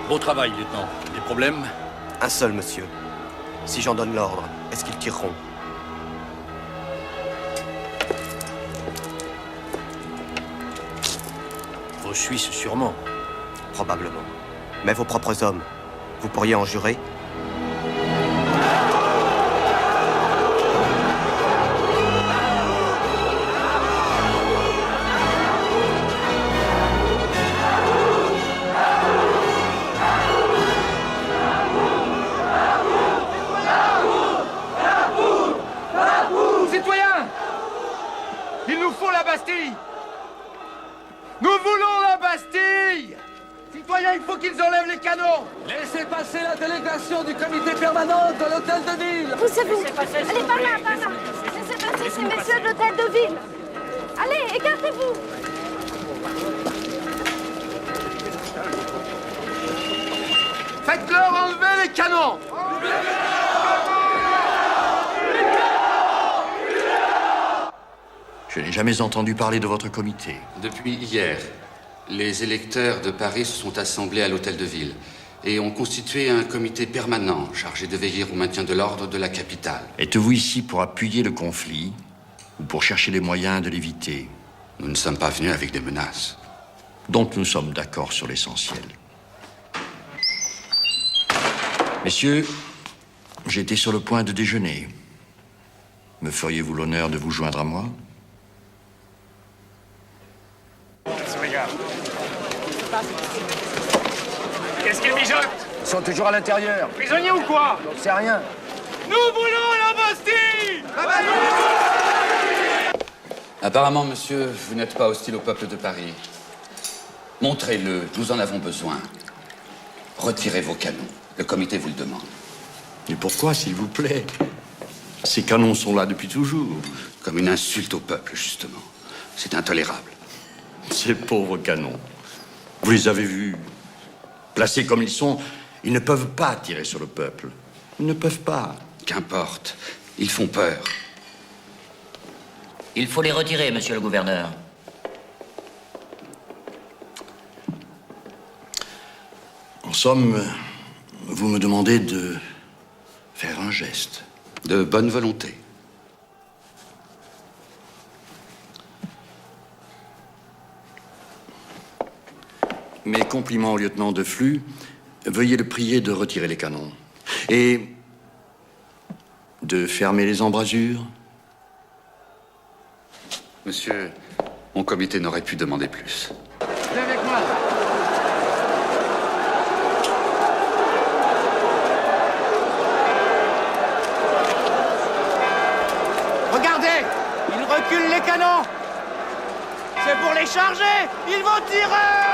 Beau travail, lieutenant. Des problèmes? Un seul, monsieur. Si j'en donne l'ordre, est-ce qu'ils tireront? Vos Suisses, sûrement. Probablement. Mais vos propres hommes, vous pourriez en jurer? Citoyens! Il nous faut la Bastille! Nous voulons la Bastille! Citoyens, il faut qu'ils enlèvent les canons! Laissez passer la délégation du comité permanent de l'hôtel de ville. Poussez-vous. Allez, par là, par là. Laissez passer ces messieurs de l'hôtel de ville. Allez, écartez-vous. Faites-leur enlever les canons! Je n'ai jamais entendu parler de votre comité. Depuis hier, les électeurs de Paris se sont assemblés à l'hôtel de ville et ont constitué un comité permanent chargé de veiller au maintien de l'ordre de la capitale. Êtes-vous ici pour appuyer le conflit ou pour chercher les moyens de l'éviter? Nous ne sommes pas venus avec des menaces. Donc nous sommes d'accord sur l'essentiel. Messieurs, j'étais sur le point de déjeuner. Me feriez-vous l'honneur de vous joindre à moi? Qu'est-ce qu'ils mijotent? Ils sont toujours à l'intérieur. Prisonniers ou quoi? On sait rien. Nous voulons la Bastille! Apparemment, monsieur, vous n'êtes pas hostile au peuple de Paris. Montrez-le, nous en avons besoin. Retirez vos canons. Le comité vous le demande. Mais pourquoi, s'il vous plaît? Ces canons sont là depuis toujours. Comme une insulte au peuple, justement. C'est intolérable. Ces pauvres canons. Vous les avez vus. Placés comme ils sont, ils ne peuvent pas tirer sur le peuple. Ils ne peuvent pas. Qu'importe. Ils font peur. Il faut les retirer, monsieur le gouverneur. En somme, vous me demandez de faire un geste. De bonne volonté. Mes compliments au lieutenant de Flux. Veuillez le prier de retirer les canons. Et de fermer les embrasures. Monsieur, mon comité n'aurait pu demander plus. Viens avec moi. Regardez! Ils reculent les canons! C'est pour les charger! Ils vont tirer!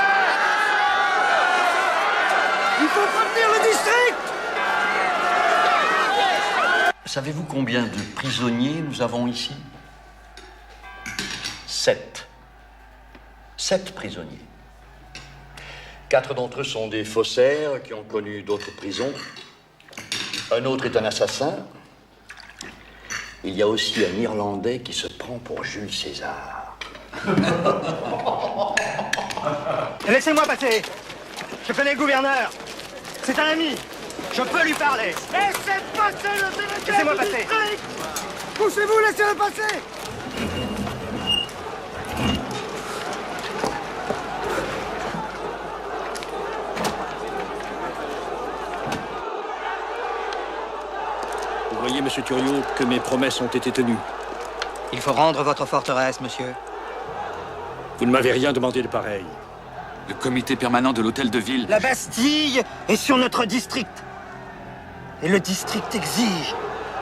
Il faut prévenir le district! Savez-vous combien de prisonniers nous avons ici? 7. 7 prisonniers. 4 d'entre eux sont des faussaires qui ont connu d'autres prisons. Un autre est un assassin. Il y a aussi un Irlandais qui se prend pour Jules César. Laissez-moi passer! Je connais le gouverneur! C'est un ami! Je peux lui parler! Laissez passer le délégué! Laissez-moi passer! Poussez-vous, laissez-le passer! Vous voyez, monsieur Thuriot, que mes promesses ont été tenues. Il faut rendre votre forteresse, monsieur. Vous ne m'avez rien demandé de pareil. Le comité permanent de l'hôtel de ville... La Bastille est sur notre district. Et le district exige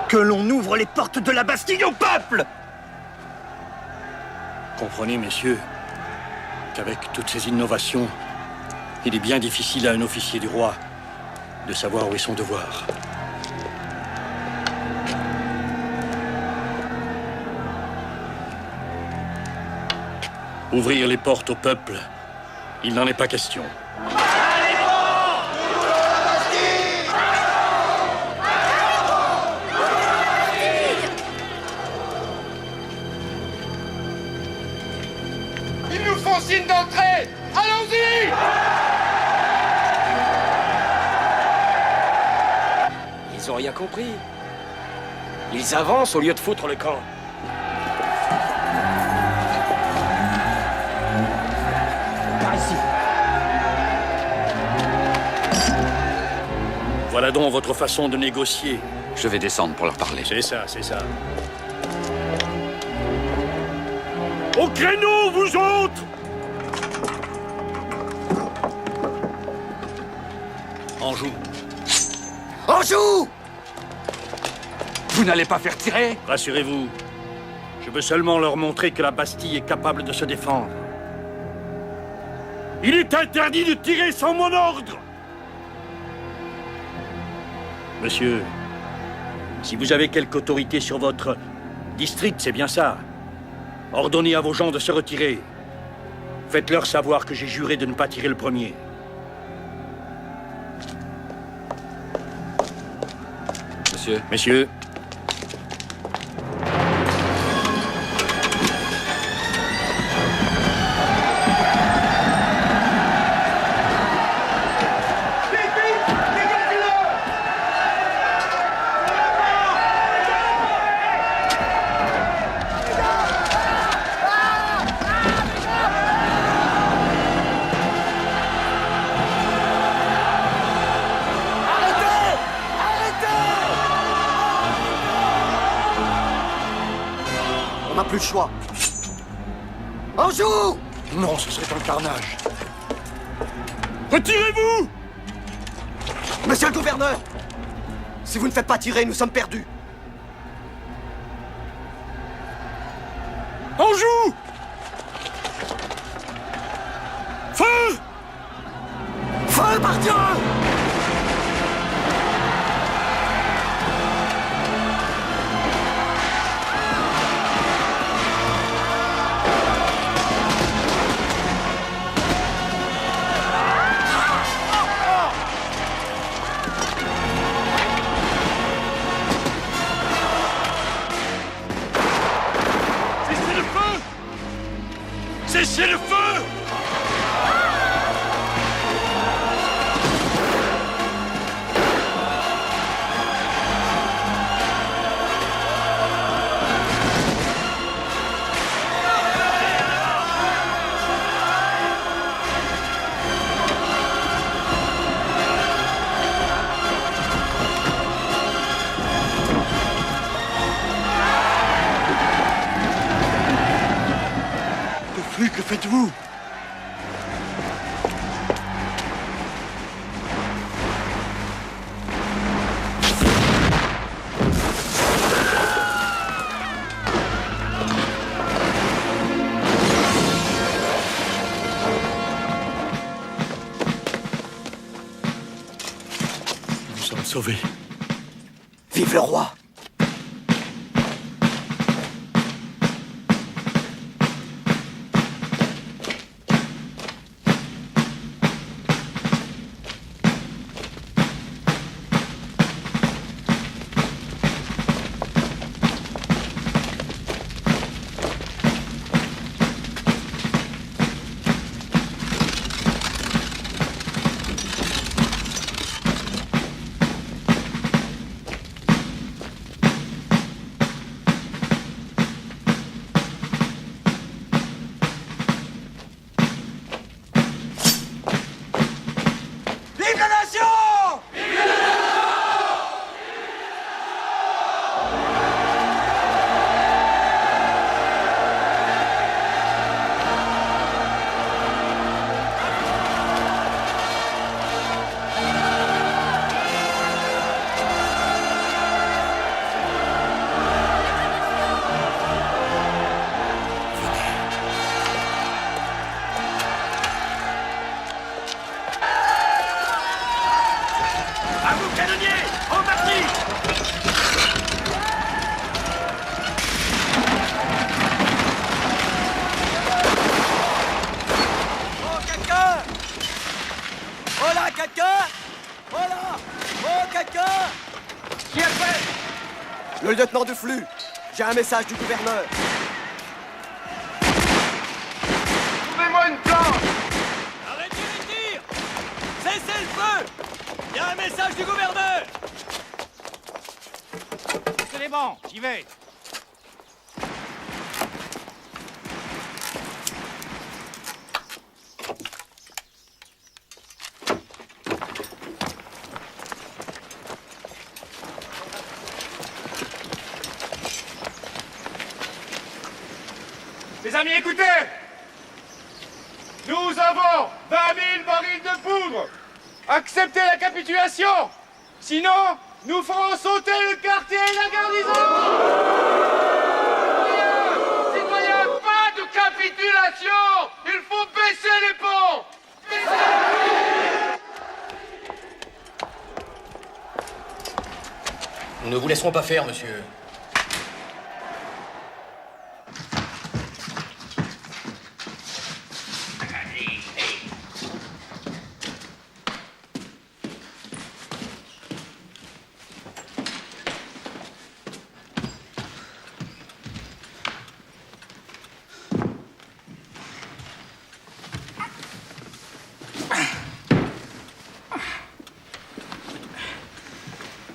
que l'on ouvre les portes de la Bastille au peuple. Comprenez, messieurs, qu'avec toutes ces innovations, il est bien difficile à un officier du roi de savoir où est son devoir. Ouvrir les portes au peuple, il n'en est pas question. Ils nous font signe d'entrée! Allons-y! bien compris. Ils avancent au lieu de foutre le camp. Par ici. Voilà donc votre façon de négocier. Je vais descendre pour leur parler. C'est ça, c'est ça. Au créneau, vous autres! Anjou. Anjou! Vous n'allez pas faire tirer? Rassurez-vous. Je veux seulement leur montrer que la Bastille est capable de se défendre. Il est interdit de tirer sans mon ordre! Monsieur, si vous avez quelque autorité sur votre district, c'est bien ça. Ordonnez à vos gens de se retirer. Faites-leur savoir que j'ai juré de ne pas tirer le premier. Monsieur. Messieurs. On n'a plus le choix. Anjou! Non, ce serait un carnage. Retirez-vous! Monsieur le gouverneur! Si vous ne faites pas tirer, nous sommes perdus. Anjou! Feu! Feu, par Dieu! Cessez le feu! Cessez le feu! Que faites-vous? Nous sommes sauvés. Vive le roi! Vive la nation! À vous, canonniers! En partie! Oh, quelqu'un! Oh là, quelqu'un! Oh là! Oh, quelqu'un! Qui a fait? Le lieutenant de flux. J'ai un message du gouverneur. Trouvez-moi une planche! Arrêtez les tirs! Cessez le feu! Il y a un message du gouverneur! bon, j'y vais. Les amis, écoutez! Nous avons 20 000 barils de poudre! Acceptez la capitulation! Sinon, nous ferons sauter le quartier et la garnison! Citoyens, pas de capitulation! Il faut baisser les ponts! Nous ne vous laisserons pas faire, monsieur.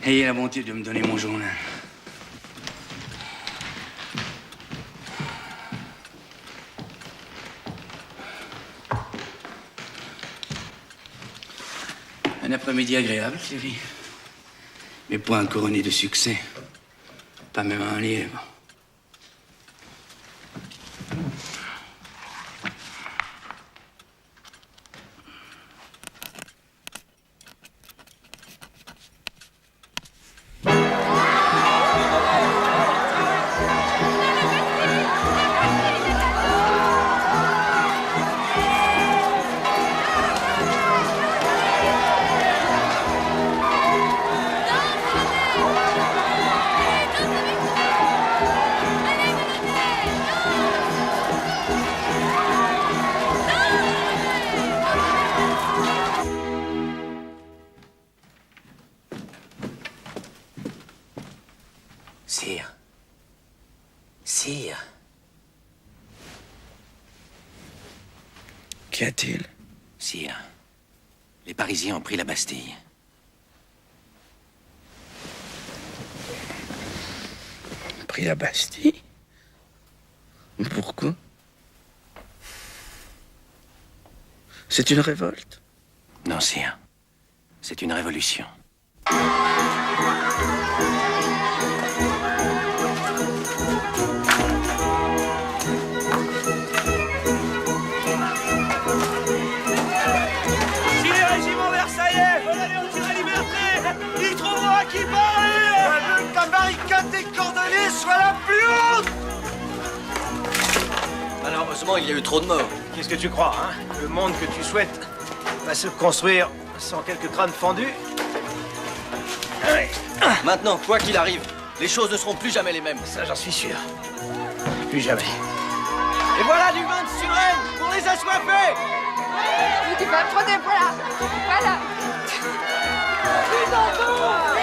Ayez la bonté de me donner mon journal. Un après-midi agréable, Thierry. Mais point couronné de succès. Pas même un lièvre. Sire. Sire. Qu'y a-t-il? Sire, les Parisiens ont pris la Bastille. Pris la Bastille? Pourquoi? C'est une révolte? Non, sire. C'est une révolution. Si les régiments versaillais veulent aller au tir à liberté, ils trouveront à qui parler. Je veux que ta barricade des cordonniers soit la plus haute. Malheureusement, il y a eu trop de morts. Qu'est-ce que tu crois, hein? Le monde que tu souhaites va se construire sans quelques crânes fendus? Maintenant, quoi qu'il arrive, les choses ne seront plus jamais les mêmes. Ça, j'en suis sûr. Plus jamais. Et voilà du vin de Suresnes pour les assoiffés. Tu vas prendre des voilà. Voilà. Putain,